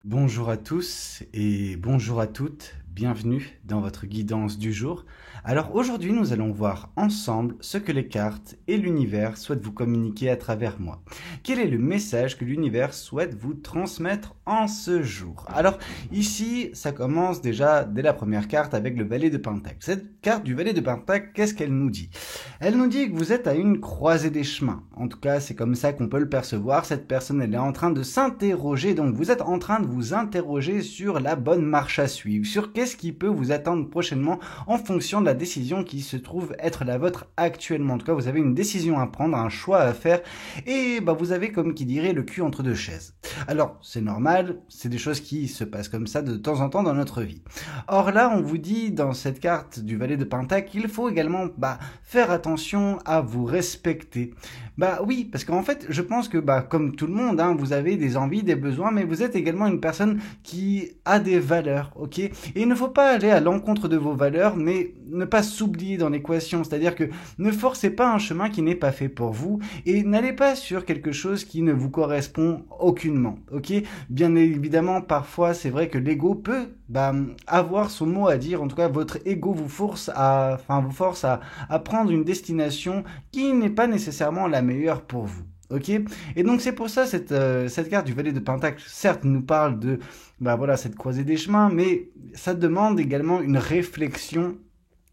Bonjour à tous et bonjour à toutes, bienvenue dans votre guidance du jour. Alors aujourd'hui nous allons voir ensemble ce que les cartes et l'univers souhaitent vous communiquer à travers moi. Quel est le message que l'univers souhaite vous transmettre en ce jour? Alors ici ça commence déjà dès la première carte avec le valet de Pentacle. Cette carte du valet de Pentacle, qu'est-ce qu'elle nous dit? Elle nous dit que vous êtes à une croisée des chemins. En tout cas c'est comme ça qu'on peut le percevoir. Cette personne elle est en train de s'interroger, donc vous êtes en train de vous interroger sur la bonne marche à suivre, sur qu'est-ce qui peut vous attendre prochainement en fonction de la décision qui se trouve être la vôtre actuellement. En tout cas, vous avez une décision à prendre, un choix à faire, et vous avez, comme qui dirait, le cul entre deux chaises. Alors, c'est normal, c'est des choses qui se passent comme ça de temps en temps dans notre vie. Or là, on vous dit dans cette carte du valet de Pentacle qu'il faut également faire attention à vous respecter. Oui, parce qu'en fait, je pense que comme tout le monde, vous avez des envies, des besoins, mais vous êtes également une personne qui a des valeurs, ok? Et il ne faut pas aller à l'encontre de vos valeurs, mais ne pas s'oublier dans l'équation. C'est-à-dire que ne forcez pas un chemin qui n'est pas fait pour vous et n'allez pas sur quelque chose qui ne vous correspond aucunement, ok? Bien évidemment, parfois, c'est vrai que l'ego peut avoir son mot à dire. En tout cas, votre ego vous force à prendre une destination qui n'est pas nécessairement la meilleure pour vous. Ok. Et donc c'est pour ça cette carte du valet de Pentacle, certes, nous parle de cette croisée des chemins, mais ça demande également une réflexion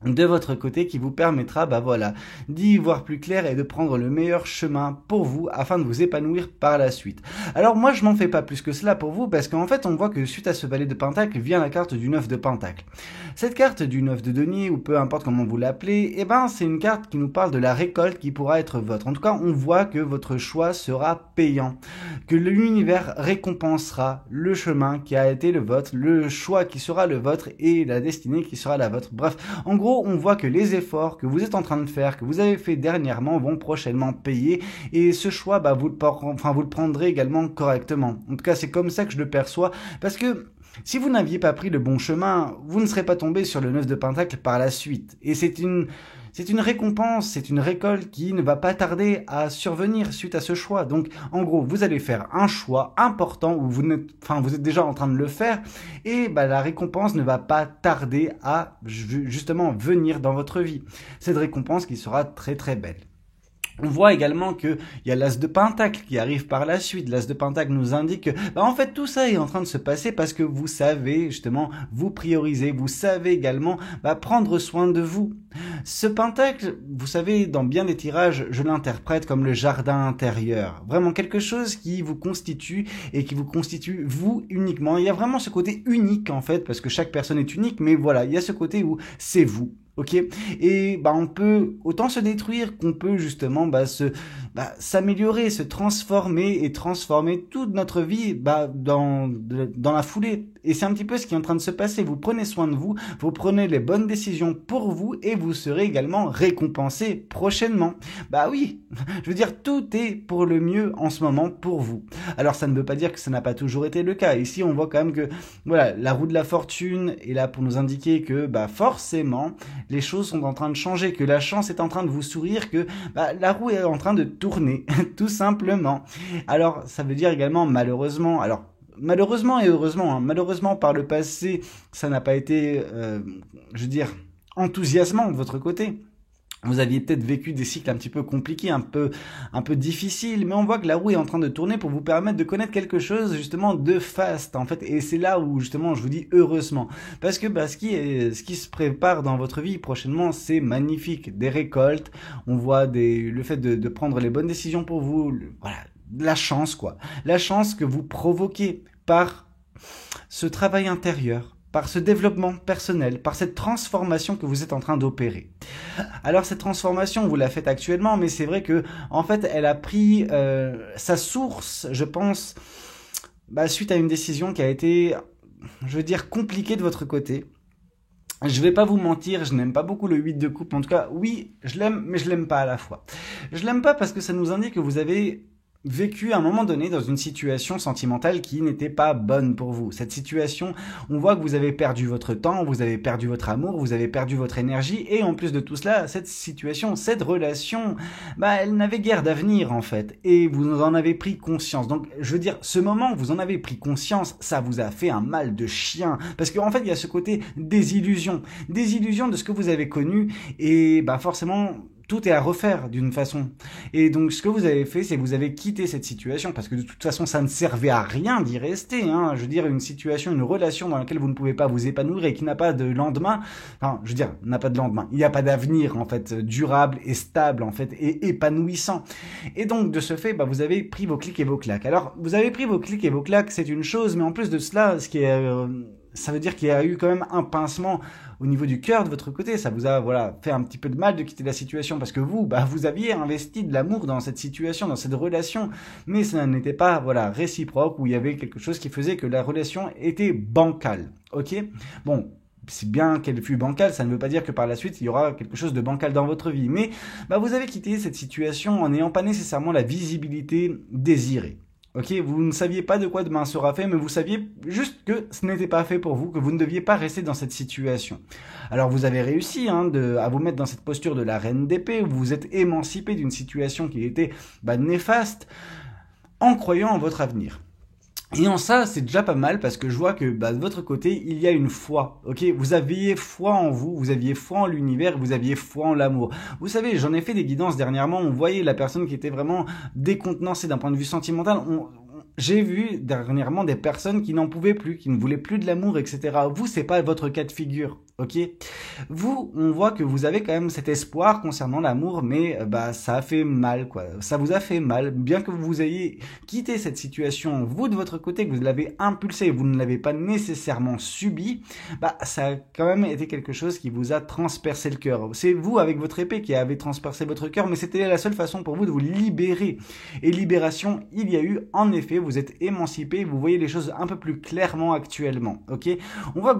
de votre côté qui vous permettra d'y voir plus clair et de prendre le meilleur chemin pour vous afin de vous épanouir par la suite. Alors moi je m'en fais pas plus que cela pour vous parce qu'en fait on voit que suite à ce valet de Pentacle vient la carte du 9 de Pentacle. Cette carte du 9 de denier ou peu importe comment vous l'appelez, c'est une carte qui nous parle de la récolte qui pourra être votre. En tout cas on voit que votre choix sera payant, que l'univers récompensera le chemin qui a été le vôtre, le choix qui sera le vôtre et la destinée qui sera la vôtre. Bref, en gros, on voit que les efforts que vous êtes en train de faire, que vous avez fait dernièrement, vont prochainement payer. Et ce choix, vous le prendrez également correctement. En tout cas, c'est comme ça que je le perçois. Parce que si vous n'aviez pas pris le bon chemin, vous ne serez pas tombé sur le 9 de Pentacle par la suite. Et c'est une récompense, c'est une récolte qui ne va pas tarder à survenir suite à ce choix. Donc, en gros, vous allez faire un choix important où vous êtes déjà en train de le faire et la récompense ne va pas tarder à justement venir dans votre vie. Cette récompense qui sera très très belle. On voit également qu'il y a l'as de Pentacle qui arrive par la suite. L'as de Pentacle nous indique que, en fait, tout ça est en train de se passer parce que vous savez, justement, vous prioriser. Vous savez également, prendre soin de vous. Ce Pentacle, vous savez, dans bien des tirages, je l'interprète comme le jardin intérieur. Vraiment quelque chose qui vous constitue et qui vous constitue vous uniquement. Il y a vraiment ce côté unique, en fait, parce que chaque personne est unique, mais voilà, il y a ce côté où c'est vous. Ok, et on peut autant se détruire qu'on peut justement s'améliorer, se transformer et transformer toute notre vie dans la foulée. Et c'est un petit peu ce qui est en train de se passer. Vous prenez soin de vous, vous prenez les bonnes décisions pour vous et vous serez également récompensé prochainement. Oui, je veux dire, tout est pour le mieux en ce moment pour vous. Alors ça ne veut pas dire que ça n'a pas toujours été le cas. Ici on voit quand même que la roue de la fortune est là pour nous indiquer que forcément les choses sont en train de changer, que la chance est en train de vous sourire, que la roue est en train de tourner, tout simplement. Alors, ça veut dire également malheureusement, malheureusement et heureusement, malheureusement par le passé, ça n'a pas été, enthousiasmant de votre côté. Vous aviez peut-être vécu des cycles un petit peu compliqués, un peu difficiles, mais on voit que la roue est en train de tourner pour vous permettre de connaître quelque chose justement de faste en fait. Et c'est là où justement je vous dis heureusement, parce que ce qui se prépare dans votre vie prochainement, c'est magnifique, des récoltes. On voit le fait de prendre les bonnes décisions pour vous, la chance la chance que vous provoquez par ce travail intérieur, par ce développement personnel, par cette transformation que vous êtes en train d'opérer. Alors cette transformation, vous la faites actuellement, mais c'est vrai que en fait, elle a pris sa source, je pense, suite à une décision qui a été, compliquée de votre côté. Je vais pas vous mentir, je n'aime pas beaucoup le 8 de coupe. En tout cas, oui, je l'aime, mais je l'aime pas à la fois. Je l'aime pas parce que ça nous indique que vous avez vécu à un moment donné dans une situation sentimentale qui n'était pas bonne pour vous. Cette situation, on voit que vous avez perdu votre temps, vous avez perdu votre amour, vous avez perdu votre énergie et en plus de tout cela, cette situation, cette relation, elle n'avait guère d'avenir en fait et vous en avez pris conscience. Donc je veux dire, ce moment où vous en avez pris conscience, ça vous a fait un mal de chien parce qu'en fait il y a ce côté désillusion de ce que vous avez connu et forcément tout est à refaire d'une façon. Et donc ce que vous avez fait, c'est que vous avez quitté cette situation parce que de toute façon ça ne servait à rien d'y rester. Je veux dire, une situation, une relation dans laquelle vous ne pouvez pas vous épanouir et qui n'a pas de lendemain, n'a pas de lendemain. Il n'y a pas d'avenir en fait durable et stable en fait et épanouissant. Et donc de ce fait, vous avez pris vos clics et vos claques. Alors vous avez pris vos clics et vos claques, c'est une chose, mais en plus de cela, ça veut dire qu'il y a eu quand même un pincement au niveau du cœur de votre côté. Ça vous a fait un petit peu de mal de quitter la situation parce que vous aviez investi de l'amour dans cette situation, dans cette relation, mais ça n'était pas réciproque, où il y avait quelque chose qui faisait que la relation était bancale. Ok ? Bon, c'est bien qu'elle fût bancale, ça ne veut pas dire que par la suite il y aura quelque chose de bancal dans votre vie, mais vous avez quitté cette situation en n'ayant pas nécessairement la visibilité désirée. Ok, vous ne saviez pas de quoi demain sera fait, mais vous saviez juste que ce n'était pas fait pour vous, que vous ne deviez pas rester dans cette situation. Alors vous avez réussi à vous mettre dans cette posture de la reine d'épée, où vous vous êtes émancipé d'une situation qui était néfaste, en croyant en votre avenir. Et en ça, c'est déjà pas mal parce que je vois que de votre côté, il y a une foi. Ok, vous aviez foi en vous, vous aviez foi en l'univers, vous aviez foi en l'amour. Vous savez, j'en ai fait des guidances dernièrement. On voyait la personne qui était vraiment décontenancée d'un point de vue sentimental. J'ai vu dernièrement des personnes qui n'en pouvaient plus, qui ne voulaient plus de l'amour, etc. Vous, c'est pas votre cas de figure, ok ? Vous, on voit que vous avez quand même cet espoir concernant l'amour, mais ça a fait mal, quoi. Ça vous a fait mal, bien que vous ayez quitté cette situation, vous de votre côté, que vous l'avez impulsé, vous ne l'avez pas nécessairement subi, ça a quand même été quelque chose qui vous a transpercé le cœur. C'est vous, avec votre épée, qui avez transpercé votre cœur, mais c'était la seule façon pour vous de vous libérer. Et libération, il y a eu, en effet, vous êtes émancipé, vous voyez les choses un peu plus clairement actuellement, ok ? On voit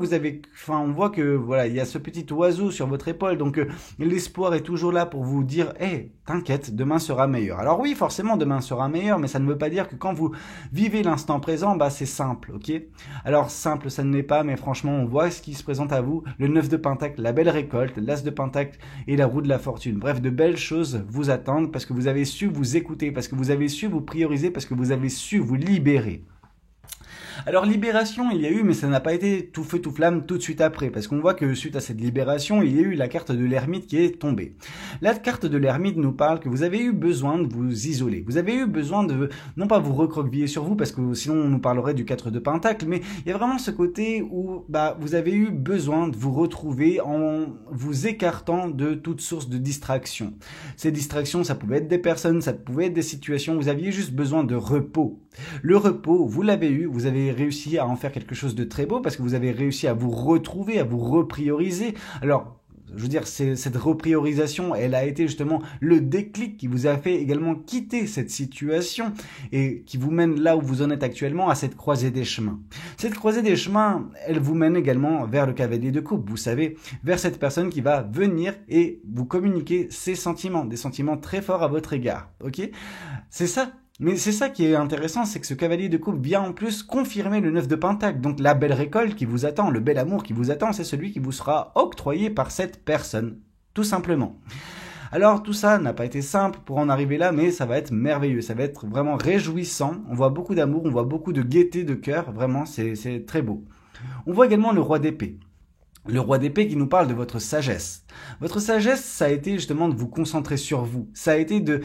que il y a ce petit oiseau sur votre épaule, donc l'espoir est toujours là pour vous dire, t'inquiète, demain sera meilleur. Alors oui, forcément, demain sera meilleur, mais ça ne veut pas dire que quand vous vivez l'instant présent, c'est simple, ok ? Alors simple, ça ne l'est pas, mais franchement, on voit ce qui se présente à vous, le 9 de Pentacle, la belle récolte, l'As de Pentacle et la roue de la fortune. Bref, de belles choses vous attendent parce que vous avez su vous écouter, parce que vous avez su vous prioriser, parce que vous avez su vous libérer. Alors libération, il y a eu, mais ça n'a pas été tout feu tout flamme tout de suite après, parce qu'on voit que suite à cette libération, il y a eu la carte de l'ermite qui est tombée. La carte de l'ermite nous parle que vous avez eu besoin de vous isoler. Vous avez eu besoin de, non pas vous recroqueviller sur vous, parce que sinon on nous parlerait du 4 de Pentacle, mais il y a vraiment ce côté où vous avez eu besoin de vous retrouver en vous écartant de toute source de distraction. Ces distractions, ça pouvait être des personnes, ça pouvait être des situations, vous aviez juste besoin de repos. Le repos, vous l'avez eu, vous avez réussi à en faire quelque chose de très beau parce que vous avez réussi à vous retrouver, à vous reprioriser. Alors, je veux dire, cette repriorisation, elle a été justement le déclic qui vous a fait également quitter cette situation et qui vous mène là où vous en êtes actuellement, à cette croisée des chemins. Cette croisée des chemins, elle vous mène également vers le cavalier de coupe, vous savez, vers cette personne qui va venir et vous communiquer ses sentiments, des sentiments très forts à votre égard, ok ? C'est ça. Mais c'est ça qui est intéressant, c'est que ce cavalier de coupe vient en plus confirmer le 9 de Pentacle. Donc la belle récolte qui vous attend, le bel amour qui vous attend, c'est celui qui vous sera octroyé par cette personne, tout simplement. Alors tout ça n'a pas été simple pour en arriver là, mais ça va être merveilleux, ça va être vraiment réjouissant. On voit beaucoup d'amour, on voit beaucoup de gaieté de cœur, vraiment c'est très beau. On voit également le roi d'épée. Le roi d'épée qui nous parle de votre sagesse. Votre sagesse, ça a été justement de vous concentrer sur vous. Ça a été de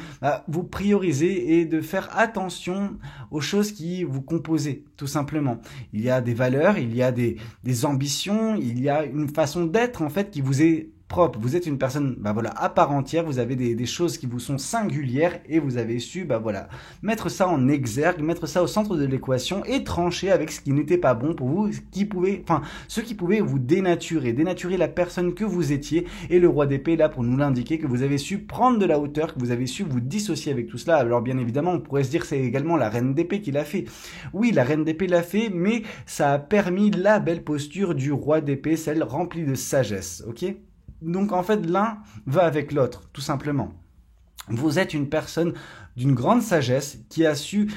vous prioriser et de faire attention aux choses qui vous composez, tout simplement. Il y a des valeurs, il y a des ambitions, il y a une façon d'être en fait qui vous est propre. Vous êtes une personne à part entière, vous avez des choses qui vous sont singulières et vous avez su mettre ça en exergue, mettre ça au centre de l'équation et trancher avec ce qui n'était pas bon pour vous, ce qui pouvait vous dénaturer la personne que vous étiez. Et le roi d'épée est là pour nous l'indiquer, que vous avez su prendre de la hauteur, que vous avez su vous dissocier avec tout cela. Alors bien évidemment, on pourrait se dire que c'est également la reine d'épée qui l'a fait. Oui, la reine d'épée l'a fait, mais ça a permis la belle posture du roi d'épée, celle remplie de sagesse, ok ? Donc en fait, l'un va avec l'autre, tout simplement. Vous êtes une personne d'une grande sagesse qui a su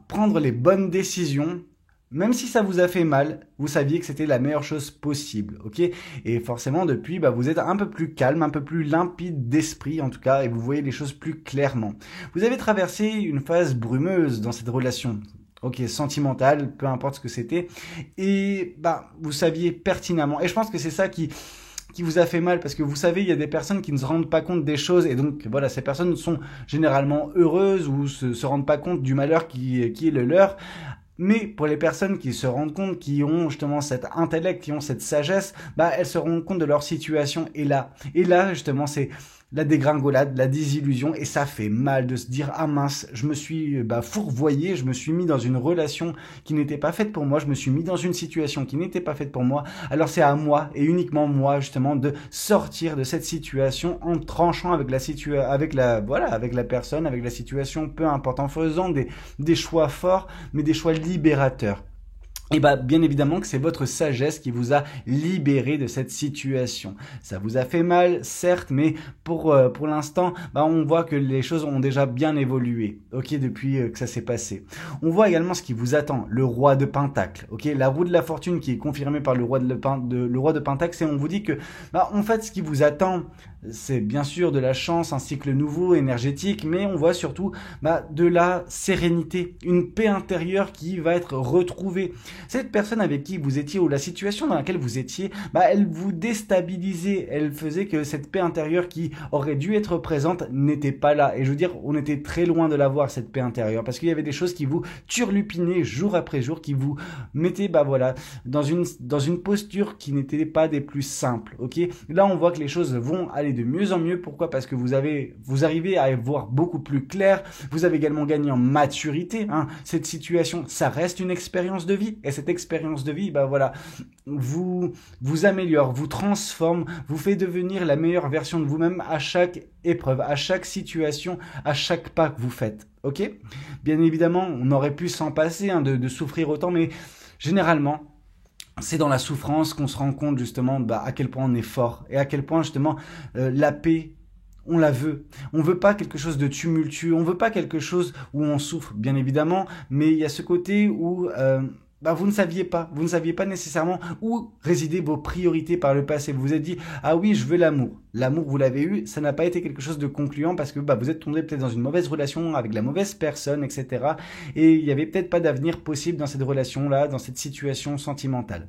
prendre les bonnes décisions. Même si ça vous a fait mal, vous saviez que c'était la meilleure chose possible, ok? Et forcément, depuis, vous êtes un peu plus calme, un peu plus limpide d'esprit, en tout cas, et vous voyez les choses plus clairement. Vous avez traversé une phase brumeuse dans cette relation, ok, sentimentale, peu importe ce que c'était, et vous saviez pertinemment, et je pense que c'est ça qui vous a fait mal, parce que vous savez, il y a des personnes qui ne se rendent pas compte des choses, et donc voilà, ces personnes sont généralement heureuses ou se rendent pas compte du malheur qui est le leur. Mais pour les personnes qui se rendent compte, qui ont justement cet intellect, qui ont cette sagesse, elles se rendent compte de leur situation. Et là justement, c'est la dégringolade, la désillusion, et ça fait mal de se dire ah mince, je me suis fourvoyé, je me suis mis dans une relation qui n'était pas faite pour moi, je me suis mis dans une situation qui n'était pas faite pour moi. Alors c'est à moi et uniquement moi justement de sortir de cette situation en tranchant avec la personne, avec la situation, peu importe, en faisant des choix forts, mais des choix libérateurs. Et bien évidemment que c'est votre sagesse qui vous a libéré de cette situation. Ça vous a fait mal, certes, mais pour l'instant, on voit que les choses ont déjà bien évolué, ok, depuis que ça s'est passé. On voit également ce qui vous attend, le roi de Pentacle, ok, la roue de la fortune qui est confirmée par le roi de Pentacle, c'est on vous dit que, en fait, ce qui vous attend, c'est bien sûr de la chance, un cycle nouveau, énergétique, mais on voit surtout de la sérénité, une paix intérieure qui va être retrouvée. Cette personne avec qui vous étiez ou la situation dans laquelle vous étiez, elle vous déstabilisait, elle faisait que cette paix intérieure qui aurait dû être présente n'était pas là. Et je veux dire, on était très loin de l'avoir, cette paix intérieure, parce qu'il y avait des choses qui vous turlupinaient jour après jour, qui vous mettaient dans une posture qui n'était pas des plus simples. Ok, là on voit que les choses vont aller de mieux en mieux. Pourquoi? Parce que vous arrivez à y voir beaucoup plus clair. Vous avez également gagné en maturité. Cette situation, ça reste une expérience de vie. Et cette expérience de vie, vous améliore, vous transforme, vous fait devenir la meilleure version de vous-même à chaque épreuve, à chaque situation, à chaque pas que vous faites. Ok? Bien évidemment, on aurait pu s'en passer de souffrir autant, mais généralement, c'est dans la souffrance qu'on se rend compte justement à quel point on est fort et à quel point justement la paix, on la veut. On veut pas quelque chose de tumultueux, on veut pas quelque chose où on souffre, bien évidemment, mais il y a ce côté où vous ne saviez pas nécessairement où résidaient vos priorités par le passé. Vous vous êtes dit, ah oui, je veux l'amour. L'amour, vous l'avez eu, ça n'a pas été quelque chose de concluant parce que vous êtes tombé peut-être dans une mauvaise relation avec la mauvaise personne, etc. Et il n'y avait peut-être pas d'avenir possible dans cette relation-là, dans cette situation sentimentale.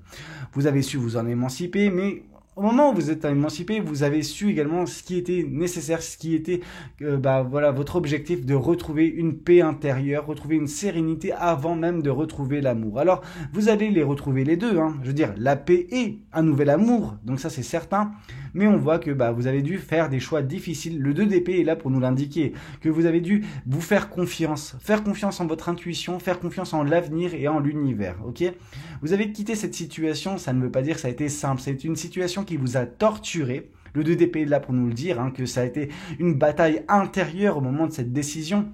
Vous avez su vous en émanciper, mais au moment où vous êtes émancipé, vous avez su également ce qui était nécessaire, ce qui était votre objectif de retrouver une paix intérieure, retrouver une sérénité avant même de retrouver l'amour. Alors, vous allez les retrouver les deux, je veux dire, la paix et un nouvel amour, donc ça c'est certain, mais on voit que vous avez dû faire des choix difficiles. Le 2 d'épée est là pour nous l'indiquer, que vous avez dû vous faire confiance en votre intuition, faire confiance en l'avenir et en l'univers, ok? Vous avez quitté cette situation, ça ne veut pas dire que ça a été simple, c'est une situation qui vous a torturé. Le 2 d'épée est là pour nous le dire, que ça a été une bataille intérieure au moment de cette décision.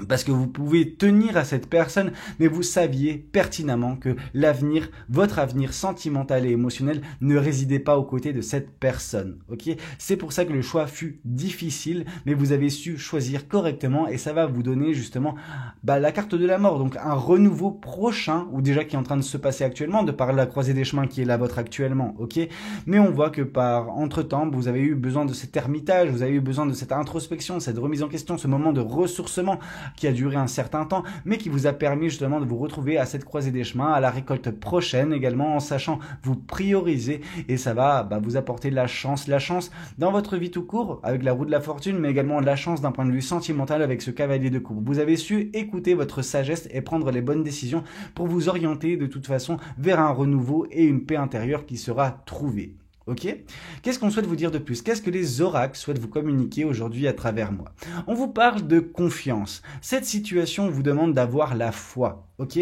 Parce que vous pouvez tenir à cette personne, mais vous saviez pertinemment que votre avenir sentimental et émotionnel ne résidait pas aux côtés de cette personne. Ok? C'est pour ça que le choix fut difficile, mais vous avez su choisir correctement et ça va vous donner justement la carte de la mort. Donc un renouveau prochain, ou déjà qui est en train de se passer actuellement, de par la croisée des chemins qui est la vôtre actuellement. Ok? Mais on voit que entre-temps, vous avez eu besoin de cet ermitage, vous avez eu besoin de cette introspection, cette remise en question, ce moment de ressourcement qui a duré un certain temps, mais qui vous a permis justement de vous retrouver à cette croisée des chemins, à la récolte prochaine également, en sachant vous prioriser, et ça va vous apporter de la chance dans votre vie tout court, avec la roue de la fortune, mais également la chance d'un point de vue sentimental avec ce cavalier de coupe. Vous avez su écouter votre sagesse et prendre les bonnes décisions pour vous orienter de toute façon vers un renouveau et une paix intérieure qui sera trouvée. Ok? Qu'est-ce qu'on souhaite vous dire de plus? Qu'est-ce que les oracles souhaitent vous communiquer aujourd'hui à travers moi? On vous parle de confiance. Cette situation vous demande d'avoir la foi. Ok?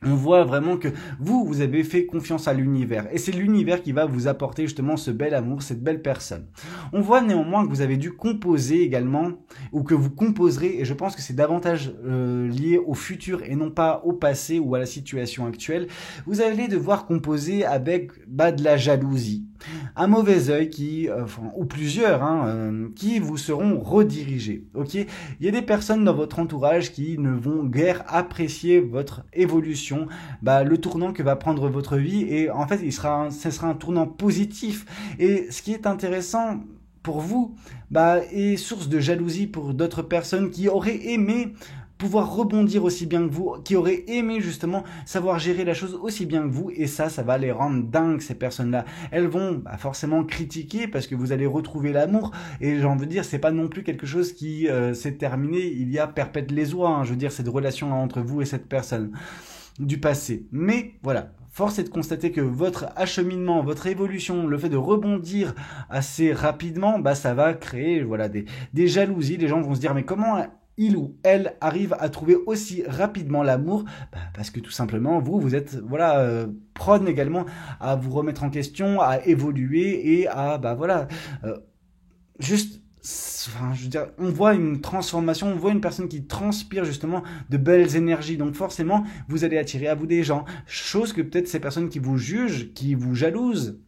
On voit vraiment que vous avez fait confiance à l'univers. Et c'est l'univers qui va vous apporter justement ce bel amour, cette belle personne. On voit néanmoins que vous avez dû composer également, ou que vous composerez, et je pense que c'est davantage lié au futur et non pas au passé ou à la situation actuelle. Vous allez devoir composer avec de la jalousie. un mauvais œil ou plusieurs, qui vous seront redirigés. Ok, il y a des personnes dans votre entourage qui ne vont guère apprécier votre évolution, le tournant que va prendre votre vie, et en fait, ce sera un tournant positif. Et ce qui est intéressant pour vous, est source de jalousie pour d'autres personnes qui auraient aimé pouvoir rebondir aussi bien que vous, qui auraient aimé justement savoir gérer la chose aussi bien que vous, et ça va les rendre dingues, ces personnes-là. Elles vont forcément critiquer parce que vous allez retrouver l'amour, et j'ai envie de dire, c'est pas non plus quelque chose qui s'est terminé il y a perpète les oies, je veux dire, cette relation entre vous et cette personne du passé. Mais voilà, force est de constater que votre acheminement, votre évolution, le fait de rebondir assez rapidement, ça va créer des jalousies. Les gens vont se dire, mais comment il ou elle arrive à trouver aussi rapidement l'amour? Parce que tout simplement, vous êtes prône également à vous remettre en question, à évoluer et à juste... je veux dire, on voit une transformation, on voit une personne qui transpire justement de belles énergies. Donc forcément, vous allez attirer à vous des gens. Chose que peut-être ces personnes qui vous jugent, qui vous jalousent,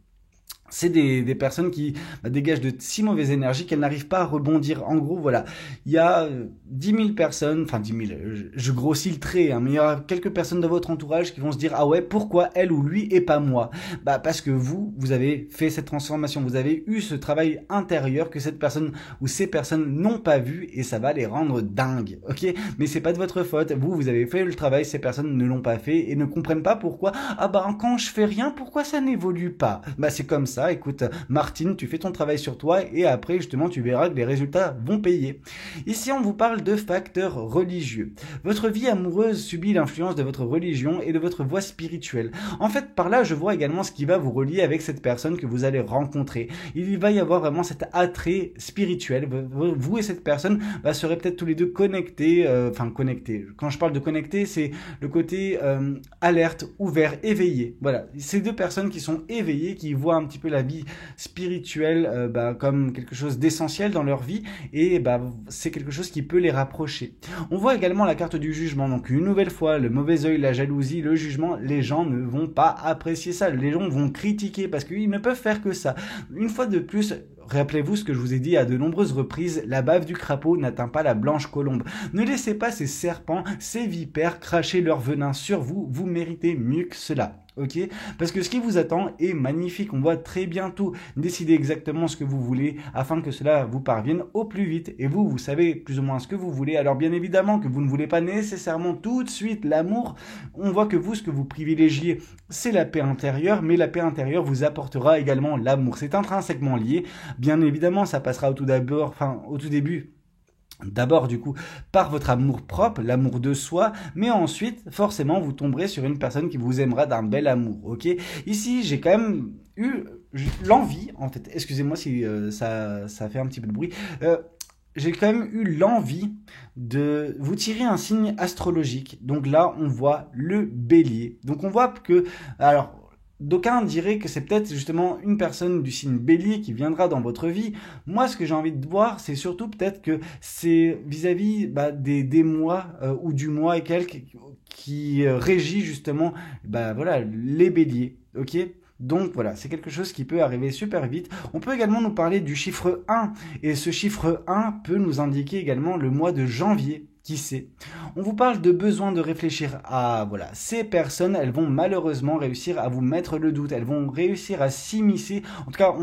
c'est des personnes qui dégagent de si mauvaises énergies qu'elles n'arrivent pas à rebondir. En gros, voilà, il y a 10 000 personnes, enfin 10 000, je grossis le trait, mais il y aura quelques personnes de votre entourage qui vont se dire « Ah ouais, pourquoi elle ou lui et pas moi ?» Parce que vous avez fait cette transformation, vous avez eu ce travail intérieur que cette personne ou ces personnes n'ont pas vu, et ça va les rendre dingues, ok? Mais c'est pas de votre faute, vous avez fait le travail, ces personnes ne l'ont pas fait et ne comprennent pas pourquoi « Ah quand je fais rien, pourquoi ça n'évolue pas ?» C'est comme ça. Écoute, Martine, tu fais ton travail sur toi et après, justement, tu verras que les résultats vont payer. Ici, on vous parle de facteurs religieux. Votre vie amoureuse subit l'influence de votre religion et de votre voie spirituelle. En fait, par là, je vois également ce qui va vous relier avec cette personne que vous allez rencontrer. Il va y avoir vraiment cet attrait spirituel. Vous et cette personne serez peut-être tous les deux connectés. Connectés. Quand je parle de connectés, c'est le côté alerte, ouvert, éveillé. Voilà, ces deux personnes qui sont éveillées, qui voient un petit peu la vie spirituelle comme quelque chose d'essentiel dans leur vie, et c'est quelque chose qui peut les rapprocher. On voit également la carte du jugement, donc une nouvelle fois, le mauvais œil, la jalousie, le jugement, les gens ne vont pas apprécier ça, les gens vont critiquer parce qu'ils ne peuvent faire que ça. Une fois de plus, rappelez-vous ce que je vous ai dit à de nombreuses reprises, la bave du crapaud n'atteint pas la blanche colombe. Ne laissez pas ces serpents, ces vipères cracher leur venin sur vous, vous méritez mieux que cela. Ok, parce que ce qui vous attend est magnifique. On va très bientôt décider exactement ce que vous voulez afin que cela vous parvienne au plus vite. Et vous savez plus ou moins ce que vous voulez. Alors bien évidemment que vous ne voulez pas nécessairement tout de suite l'amour. On voit que vous, ce que vous privilégiez, c'est la paix intérieure. Mais la paix intérieure vous apportera également l'amour. C'est intrinsèquement lié. Bien évidemment, ça passera au tout début. D'abord, du coup, par votre amour propre, l'amour de soi, mais ensuite, forcément, vous tomberez sur une personne qui vous aimera d'un bel amour, ok? Ici, j'ai quand même eu l'envie, en fait, excusez-moi si ça fait un petit peu de bruit, j'ai quand même eu l'envie de vous tirer un signe astrologique. Donc là, on voit le bélier. Donc on voit que, alors, d'aucuns diraient que c'est peut-être justement une personne du signe bélier qui viendra dans votre vie. Moi, ce que j'ai envie de voir, c'est surtout peut-être que c'est vis-à-vis des mois ou du mois et quelques qui régit justement les béliers. Ok ? Donc voilà, c'est quelque chose qui peut arriver super vite. On peut également nous parler du chiffre 1. Et ce chiffre 1 peut nous indiquer également le mois de janvier. Qui sait? On vous parle de besoin de réfléchir à, ces personnes, elles vont malheureusement réussir à vous mettre le doute, elles vont réussir à s'immiscer, en tout cas,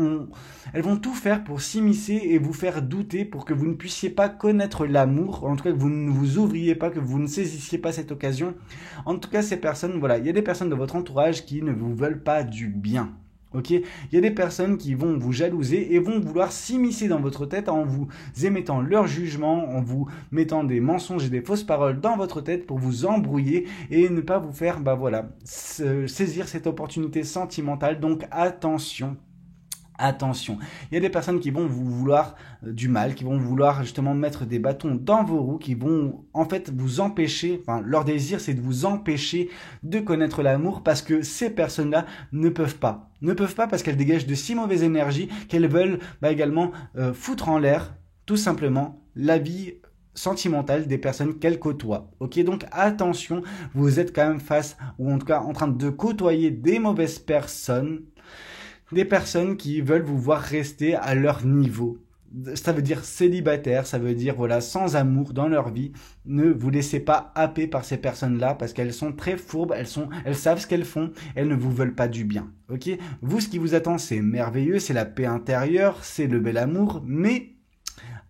elles vont tout faire pour s'immiscer et vous faire douter pour que vous ne puissiez pas connaître l'amour, en tout cas que vous ne vous ouvriez pas, que vous ne saisissiez pas cette occasion. En tout cas, ces personnes, il y a des personnes de votre entourage qui ne vous veulent pas du bien. Ok, il y a des personnes qui vont vous jalouser et vont vouloir s'immiscer dans votre tête en vous émettant leur jugement, en vous mettant des mensonges et des fausses paroles dans votre tête pour vous embrouiller et ne pas vous faire saisir cette opportunité sentimentale. Donc attention. Attention, il y a des personnes qui vont vous vouloir du mal, qui vont vouloir justement mettre des bâtons dans vos roues, qui vont en fait vous empêcher, leur désir c'est de vous empêcher de connaître l'amour parce que ces personnes-là ne peuvent pas parce qu'elles dégagent de si mauvaises énergies qu'elles veulent également foutre en l'air tout simplement la vie sentimentale des personnes qu'elles côtoient. Ok, donc attention, vous êtes quand même face ou en tout cas en train de côtoyer des mauvaises personnes. des personnes qui veulent vous voir rester à leur niveau. Ça veut dire célibataire, ça veut dire voilà, sans amour dans leur vie. Ne vous laissez pas happer par ces personnes-là parce qu'elles sont très fourbes, elles savent ce qu'elles font, elles ne vous veulent pas du bien. Ok? Vous, ce qui vous attend, c'est merveilleux, c'est la paix intérieure, c'est le bel amour, mais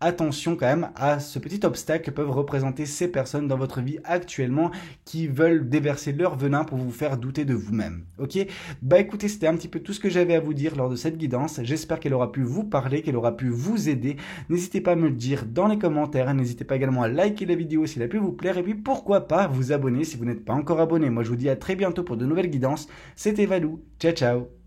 attention quand même à ce petit obstacle que peuvent représenter ces personnes dans votre vie actuellement qui veulent déverser leur venin pour vous faire douter de vous-même. Ok? Bah écoutez, c'était un petit peu tout ce que j'avais à vous dire lors de cette guidance. J'espère qu'elle aura pu vous parler, qu'elle aura pu vous aider. N'hésitez pas à me le dire dans les commentaires. N'hésitez pas également à liker la vidéo si elle a pu vous plaire. Et puis pourquoi pas vous abonner si vous n'êtes pas encore abonné. Moi je vous dis à très bientôt pour de nouvelles guidances. C'était Valou. Ciao ciao.